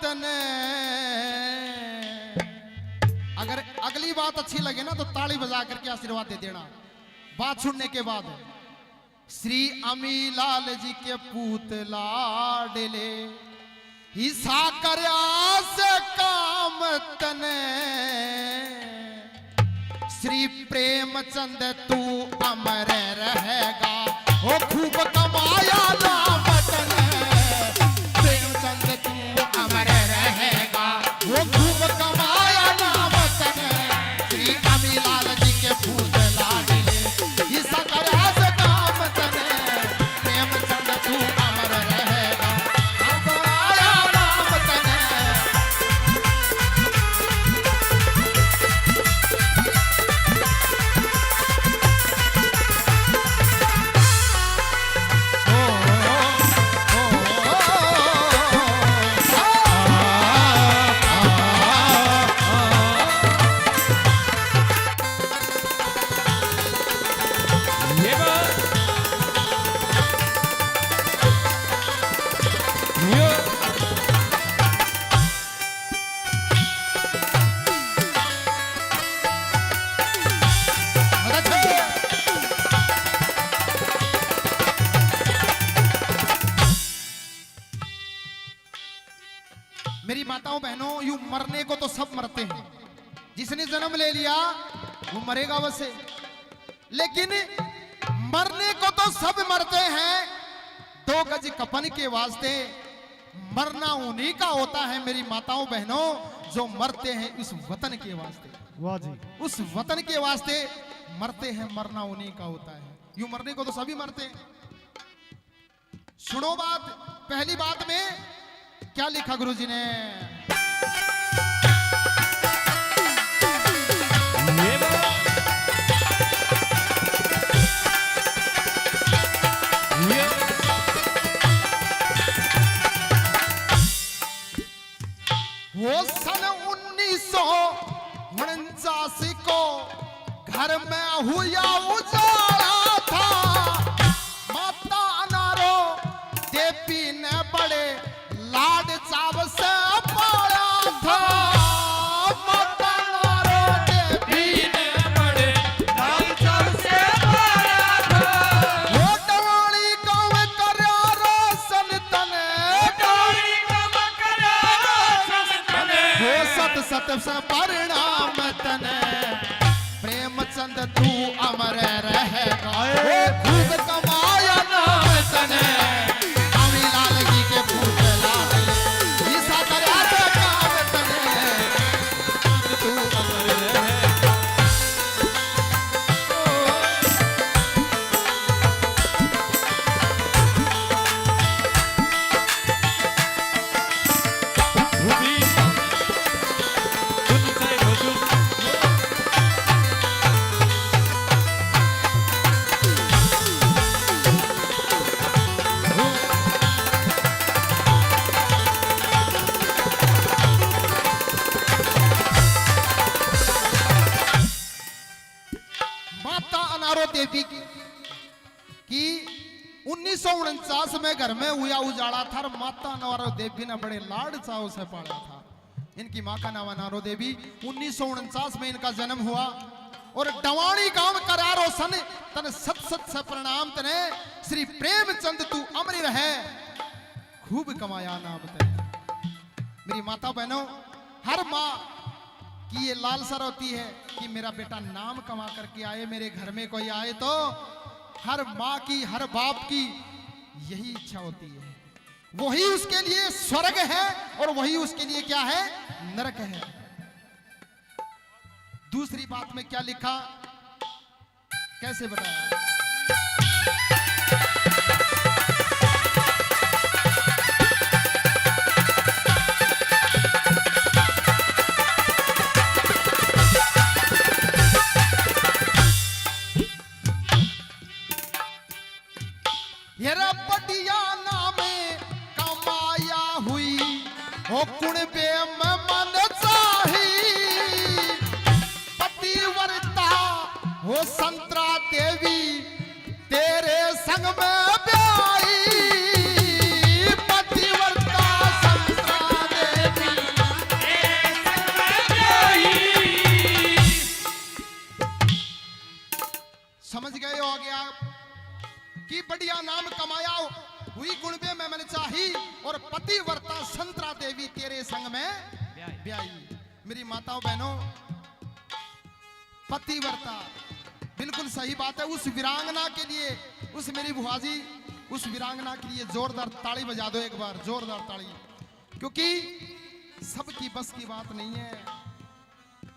तने। अगर अगली बात अच्छी लगे ना तो ताली बजा करके आशीर्वाद दे देना बात सुनने के बाद। श्री अमीलाल जी के पूत लाडले हिस्सा करया से काम तने। श्री प्रेमचंद तू अमर रहेगा ओ खूब कमाया नाम तने। प्रेमचंद तू अमर रहेगा वो खूब कमाया नाम तने। श्री अमीलाल जी के पूत लाडले हिस्सा करया से काम तने। प्रेमचंद तू अमर रहेगा कमाया नाम तने। मेरी माताओं बहनों, यूं मरने को तो सब मरते हैं, जिसने जन्म ले लिया वो मरेगा वैसे, लेकिन मरने को तो सब मरते हैं। 2 गज कफन के वास्ते मरना उन्हीं का होता है मेरी माताओं बहनों, जो मरते हैं इस वतन के वास्ते। वाह जी। उस वतन के वास्ते मरते हैं, मरना उन्हीं का होता है। यूं मरने को तो सभी मरते हैं। सुनो बात, पहली बात में क्या लिखा गुरुजी ने। वो सन 1949 को घर में हुआ उजाला था। माता अनारो देवी ने बड़े लाड चाव से पाला था। माता अनारो देवी ने बड़े लाड चाव से पाला था। वो डवाणी गाँव करया रोशन तने। डवाणी गाँव करया रोशन तने। वो सत सत से परिणाम तने। प्रेमचंद तू अमर रहेगा वो खूब कमाया नाम तने। अमीलाल जी के पूत लाडले हिस्सा करया से काम तने। तू अमर रहेगा। माता अनारो देवी की 1949 में घर में हुआ उजाड़ा था। माता अनारो देवी ने बड़े लाड चाव से पाला था। इनकी माँ का नाम अनारो देवी। 1949 में इनका जन्म हुआ और डवाणी गांव करारो सन तन सत सत से प्रणाम तने। श्री प्रेमचंद तू अमर रहे खूब कमाया नाम तने। मेरी माता बहनों, हर माँ कि ये लालसा होती है कि मेरा बेटा नाम कमा करके आए, मेरे घर में कोई आए। तो हर माँ की, हर बाप की यही इच्छा होती है। वही उसके लिए स्वर्ग है और वही उसके लिए क्या है, नरक है। दूसरी बात में क्या लिखा, कैसे बताया। बढ़िया नामे कमाया हुई हो कुणबे में मन चाही। पतिव्रता हो संतरा देवी तेरे संग में ब्याई। पतिव्रता संतरा देवी और पतिव्रता संतरा देवी तेरे संग में ब्याई। मेरी माताओं बहनों, पतिव्रता बिल्कुल सही बात है। उस वीरांगना के लिए, उस मेरी बुआजी, उस वीरांगना के लिए जोरदार ताली बजा दो एक बार, जोरदार ताली, क्योंकि सबकी बस की बात नहीं है।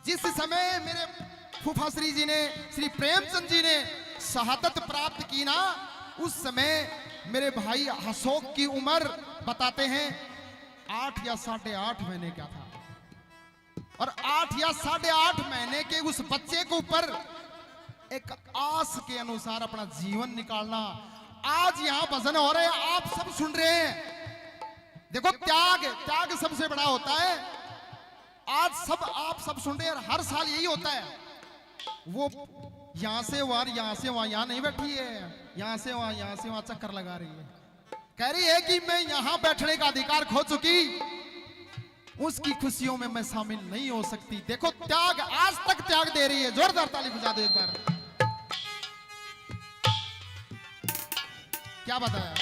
जिस समय मेरे फूफा श्री जी ने, श्री प्रेमचंद जी ने शहादत प्राप्त की ना, उस समय मेरे भाई अशोक की उम्र बताते हैं 8 या 8.5 महीने का था। और 8 या 8.5 महीने के उस बच्चे के ऊपर एक आस के अनुसार अपना जीवन निकालना। आज यहां भजन हो रहे हैं, आप सब सुन रहे हैं। देखो त्याग, त्याग सबसे बड़ा होता है। आज सब आप सब सुन रहे हैं, हर साल यही होता है। वो यहां से वहां, यहां से वहां, यहां नहीं बैठी है, यहां से वहां, यहां से वहां चक्कर लगा रही है। कह रही है कि मैं यहां बैठने का अधिकार खो चुकी, उसकी खुशियों में मैं शामिल नहीं हो सकती। देखो त्याग, आज तक त्याग दे रही है। जोरदार ताली बजा दो एक बार। क्या बताया?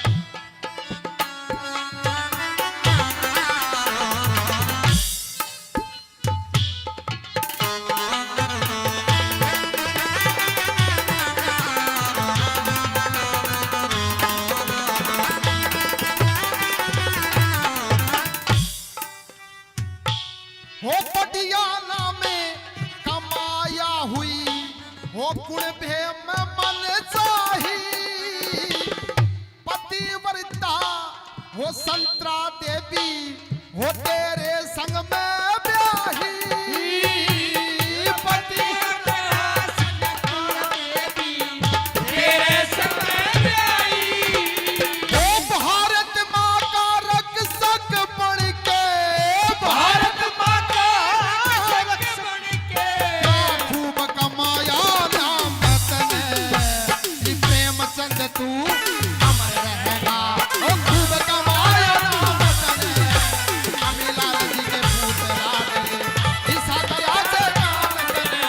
हो पटियाला में कमाया हुई, हो कुण भे में मन चाही, पतिव्रता हो संतरा देवी, हो तेरे संग में ब्याही। पतिव्रता संतरा देवी, तेरे संग में ब्याही। हो भारत माँ का रक्षक बन के, भारत तू अमर रहेगा। ओ खूब कमाया नाम तने, अमीलाल जी के पूत लाडले, ईसा दया से काम करे,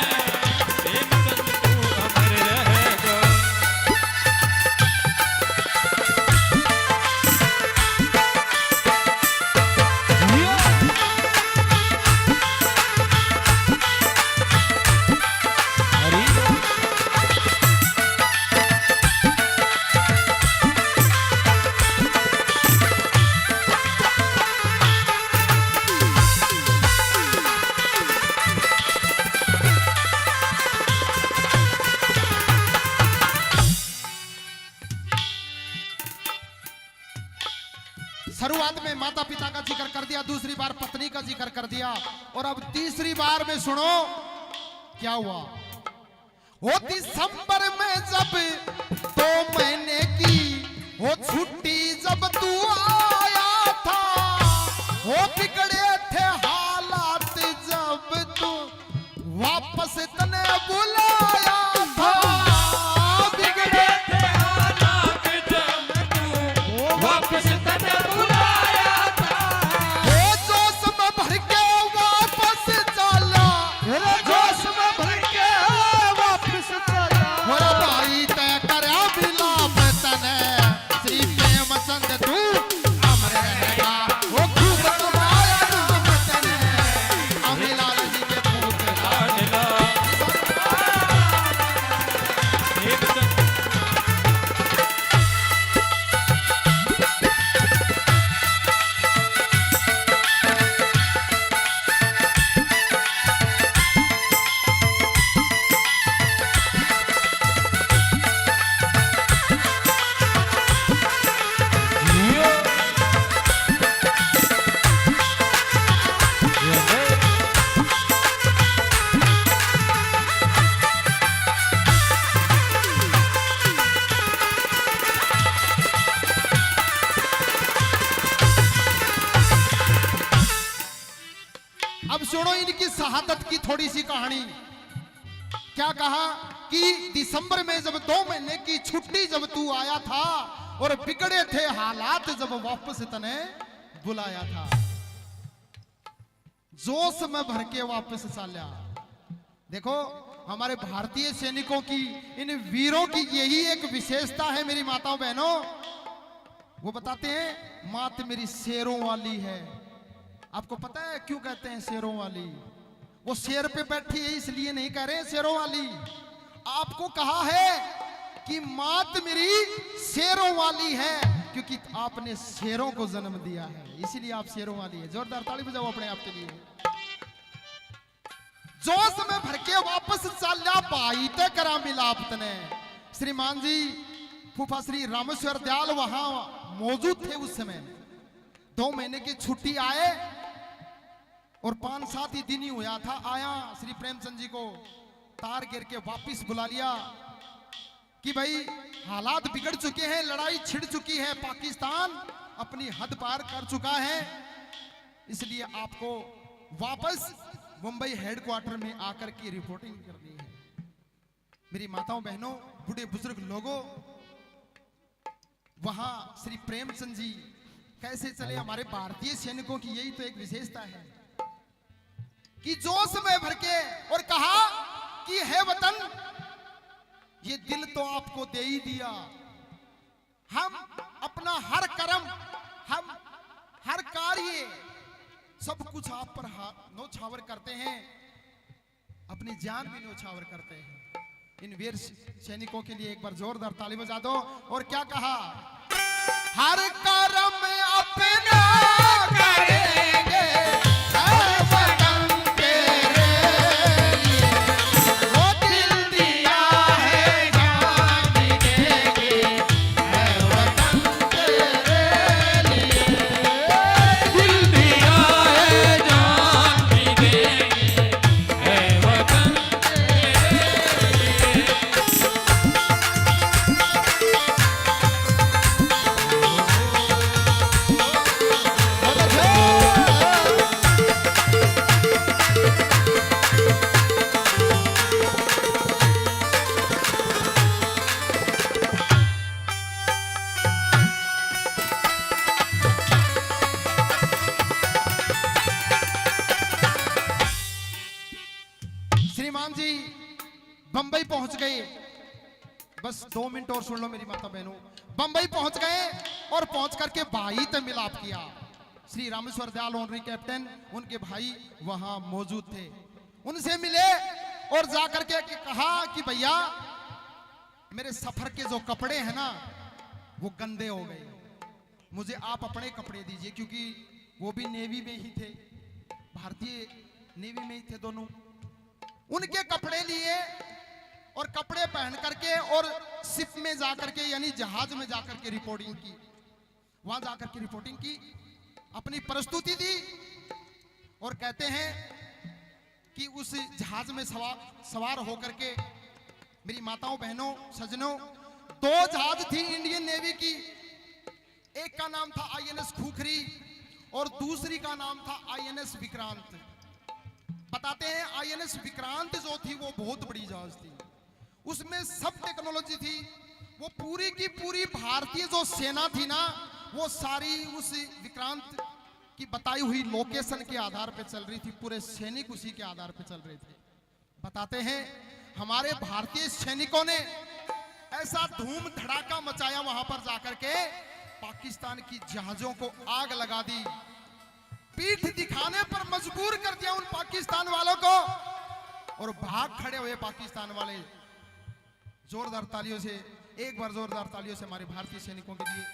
प्रेमचंद तू अमर रहेगा। शुरुआत में माता पिता का जिक्र कर दिया, दूसरी बार पत्नी का जिक्र कर दिया, और अब तीसरी बार में सुनो क्या हुआ। वो दिसंबर में जब 2 महीने की वो छुट्टी जब तू आया था, वो बिगड़े थे हालात जब तू वापस तने बुलाया था। बिगड़े थे हालात जब तू वापस तने बुलाया था। वो जोश में भर के वापस चला, जोश में भर के वापस चला। मेरा भाई तय करया विलाप तने, श्री प्रेमचंद तू अमर रहेगा। वो खूब कमाया नाम तने, अमीलाल जी के पूत लाडला। अब सुनो इनकी शहादत की थोड़ी सी कहानी। क्या कहा कि दिसंबर में जब 2 महीने की छुट्टी जब तू आया था, और बिगड़े थे हालात जब वापस तने बुलाया था, जोश में भर के वापस चाला। देखो हमारे भारतीय सैनिकों की, इन वीरों की यही एक विशेषता है मेरी माताओं बहनों। वो बताते हैं मात मेरी शेरों वाली है। आपको पता है क्यों कहते हैं शेरों वाली? वो शेर पे बैठी है इसलिए नहीं कह रहे हैं शेरों वाली। आपको कहा है कि मात मेरी शेरों वाली है क्योंकि आपने शेरों को जन्म दिया है, इसीलिए आप शेरों वाली है। जोरदार ताली बजाओ अपने आप के लिए। जोश में भर के वापस चाल्या पाई ते करा मिलाप तने। श्रीमान जी फूफा श्री रामेश्वर दयाल वहां मौजूद थे उस समय। 2 महीने की छुट्टी आए और 5-7 ही दिन ही हुआ था आया। श्री प्रेमचंद जी को तार गिर के वापिस बुला लिया कि भाई हालात बिगड़ चुके हैं, लड़ाई छिड़ चुकी है, पाकिस्तान अपनी हद पार कर चुका है, इसलिए आपको वापस मुंबई हेडक्वार्टर में आकर के रिपोर्टिंग करनी है। मेरी माताओं बहनों बूढ़े बुजुर्ग लोगों, वहां श्री प्रेमचंद जी कैसे चले? हमारे भारतीय सैनिकों की यही तो एक विशेषता है कि जोश में भर के और कहा कि है वतन, ये दिल तो आपको दे ही दिया, हम अपना हर कर्म, हम हर कार्य, सब कुछ आप पर न्योछावर करते हैं, अपनी जान भी न्योछावर करते हैं। इन वीर सैनिकों के लिए एक बार जोरदार ताली बजा दो। और क्या कहा? हर कर्म अपना करेंगे बंबई पहुंच गए। बस 2 मिनट और सुन लो मेरी माता बहनों। बंबई पहुंच गए और पहुंच करके भाई से मिलाप किया। श्री रामेश्वर दयाल ऑनरी कैप्टन, उनके भाई वहां मौजूद थे, उनसे मिले और जाकर के कहा कि भैया मेरे सफर के जो कपड़े हैं ना वो गंदे हो गए, मुझे आप अपने कपड़े दीजिए, क्योंकि वो भी नेवी में ही थे, भारतीय नेवी में ही थे दोनों। उनके कपड़े लिए और कपड़े पहन करके और शिप में जाकर के यानी जहाज में जाकर के रिपोर्टिंग की, वहां जाकर के रिपोर्टिंग की, अपनी प्रस्तुति दी और कहते हैं कि उस जहाज में सवार होकर के मेरी माताओं बहनों सज्जनों 2 जहाज थी इंडियन नेवी की। एक का नाम था INS खूखरी और दूसरी का नाम था INS विक्रांत। बताते हैं INS विक्रांत जो थी वो बहुत बड़ी जहाज थी, उसमें सब टेक्नोलॉजी थी, वो पूरी की पूरी भारतीय जो सेना थी ना वो सारी उस विक्रांत की बताई हुई लोकेशन के आधार पे चल रही थी, पूरे सैनिक उसी के आधार पे चल रहे थे। बताते हैं हमारे भारतीय सैनिकों ने ऐसा धूम धड़ाका मचाया वहां पर जाकर के, पाकिस्तान की जहाजों को आग लगा दी, पीठ दिखाने पर मजबूर कर दिया उन पाकिस्तान वालों को, और भाग खड़े हुए पाकिस्तान वाले। जोरदार तालियों से, एक बार जोरदार तालियों से हमारे भारतीय सैनिकों के लिए।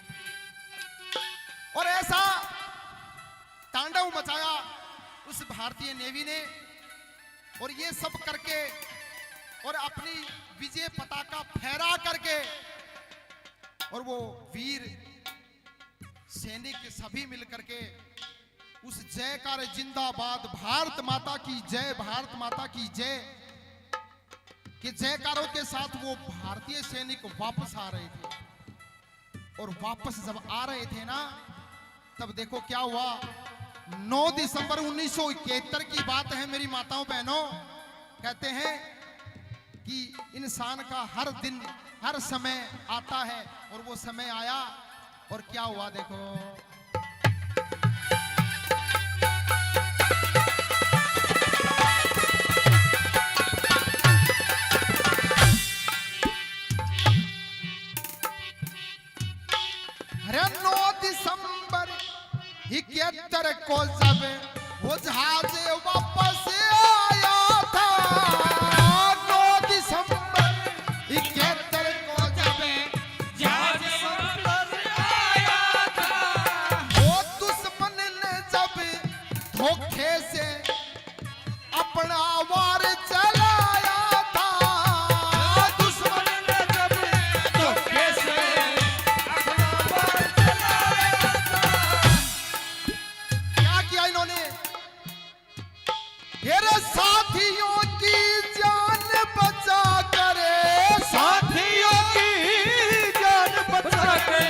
और ऐसा तांडव मचाया उस भारतीय नेवी ने, और ये सब करके और अपनी विजय पताका फहरा करके, और वो वीर सैनिक सभी मिलकर के उस जयकार जिंदाबाद भारत माता की जय, भारत माता की जय के जयकारों के साथ वो भारतीय सैनिक वापस आ रहे थे। और वापस जब आ रहे थे ना तब देखो क्या हुआ। 9 दिसंबर 1971 की बात है मेरी माताओं बहनों। कहते हैं कि इंसान का हर दिन हर समय आता है, और वो समय आया और क्या हुआ देखो। अरे 9 दिसंबर 71 को जब वो जहाज वापस आया था, 9 दिसंबर 71 को जब जहाज वापस आया था, वो दुश्मन ने जब धोखे से अपना वार चलाया था, दुश्मन ने जब धोखे से अपना वार चलाया था। क्या किया इन्होंने? मेरे साथियों की जान बचा करे, साथियों की जान बचा के,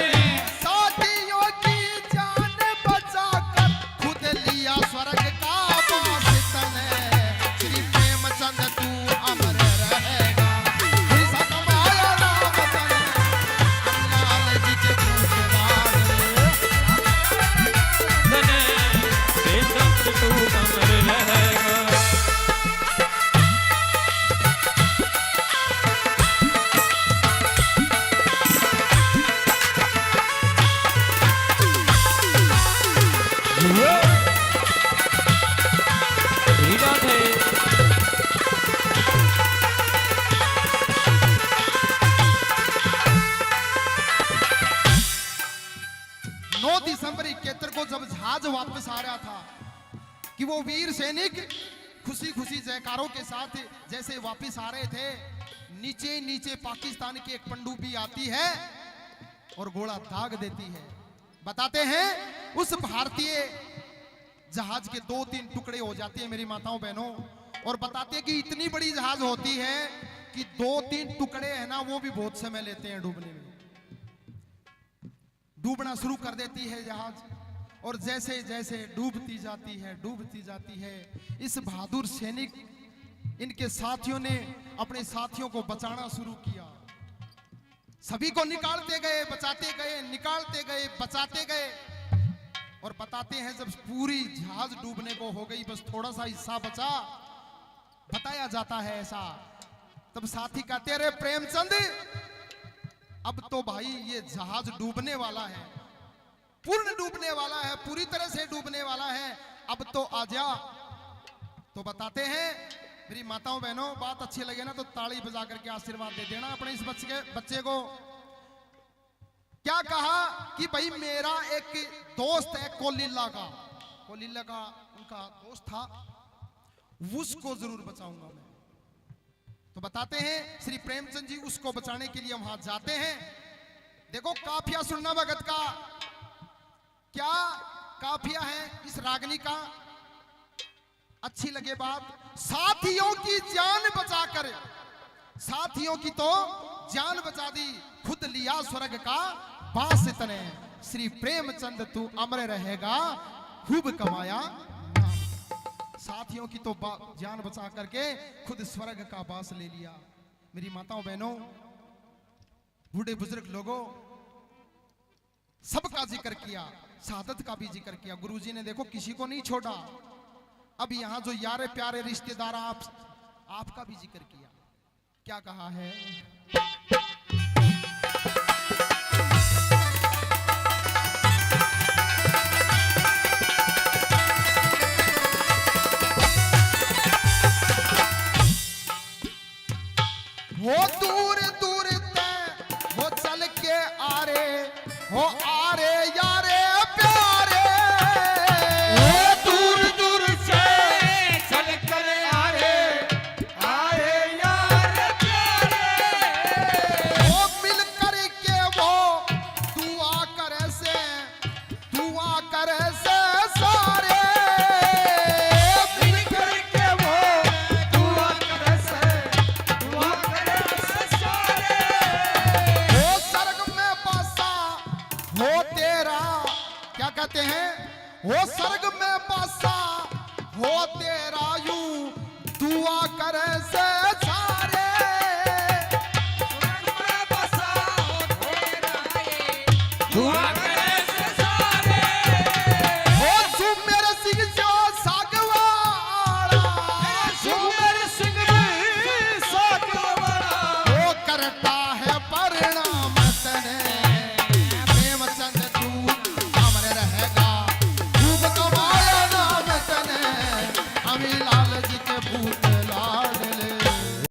साथियों की जान बचा कर खुद लिया स्वर्ग का वासितन। श्री प्रेमचंद तू अमर रहेगा, ऐसा कमाया नाम तन, लाल जी के पूछदार। धने बेशक तू अमर रहेगा। हीरा थे 9 दिसंबर 71 को जब जहाज वापस आ रहा था कि वो वीर सैनिक खुशी खुशी जयकारों के साथ जैसे वापस आ रहे थे, नीचे नीचे पाकिस्तान की एक पनडुब्बी आती है और गोला दाग देती है। बताते हैं उस भारतीय जहाज के 2-3 टुकड़े हो जाते हैं मेरी माताओं बहनों, और बताते हैं कि इतनी बड़ी जहाज होती है कि 2-3 टुकड़े है ना वो भी बहुत समय लेते हैं डूबने में। डूबना शुरू कर देती है जहाज, और जैसे जैसे डूबती जाती है, इस बहादुर सैनिक इनके साथियों ने अपने साथियों को बचाना शुरू किया। सभी को निकालते गए, बचाते गए, निकालते गए, बचाते गए, और बताते हैं जब पूरी जहाज डूबने को हो गई, बस थोड़ा सा हिस्सा बचा, बताया जाता है ऐसा, तब साथी कहते रे प्रेमचंद अब तो भाई ये जहाज डूबने वाला है, पूर्ण डूबने वाला है, पूरी तरह से डूबने वाला है, अब तो आजा। तो बताते हैं मेरी माताओं बहनों, बात अच्छी लगे ना तो ताली बजा करके आशीर्वाद दे देना अपने इस बच्चे को। क्या कहा कि भाई मेरा एक दोस्त है कोलिल्ला का उनका दोस्त था, उसको जरूर बचाऊंगा मैं। तो बताते हैं श्री प्रेमचंद जी उसको बचाने के लिए वहां जाते हैं। देखो काफिया सुनना भगत का, क्या काफिया है इस रागनी का, अच्छी लगे बात। साथियों की जान बचाकर, साथियों की तो जान बचा दी, खुद लिया स्वर्ग का वासित ने। श्री प्रेमचंद तू अमर रहेगा, खूब कमाया नाम। साथियों की तो जान बचा करके खुद स्वर्ग का वास ले लिया। मेरी माताओं बहनों, बूढ़े बुजुर्ग लोगों, सबका जिक्र किया, शहादत का भी जिक्र किया। गुरुजी ने देखो किसी को नहीं छोड़ा। अब यहां जो यारे प्यारे रिश्तेदार आपका भी जिक्र किया। क्या कहा है? वो दूर दूर तक वो चल के आ रे, हो आ रे यारे प्यारे, वो दूर दूर से चल कर आ रे यार प्यारे। वो मिल कर के वो दुआ करे से सारे, मिल कर के वो दुआ करे से सारे। वो स्वर्ग में बसा हो तेरा, क्या कहते हैं, वो स्वर्ग में बसा हो तेरा, यूं दुआ करे से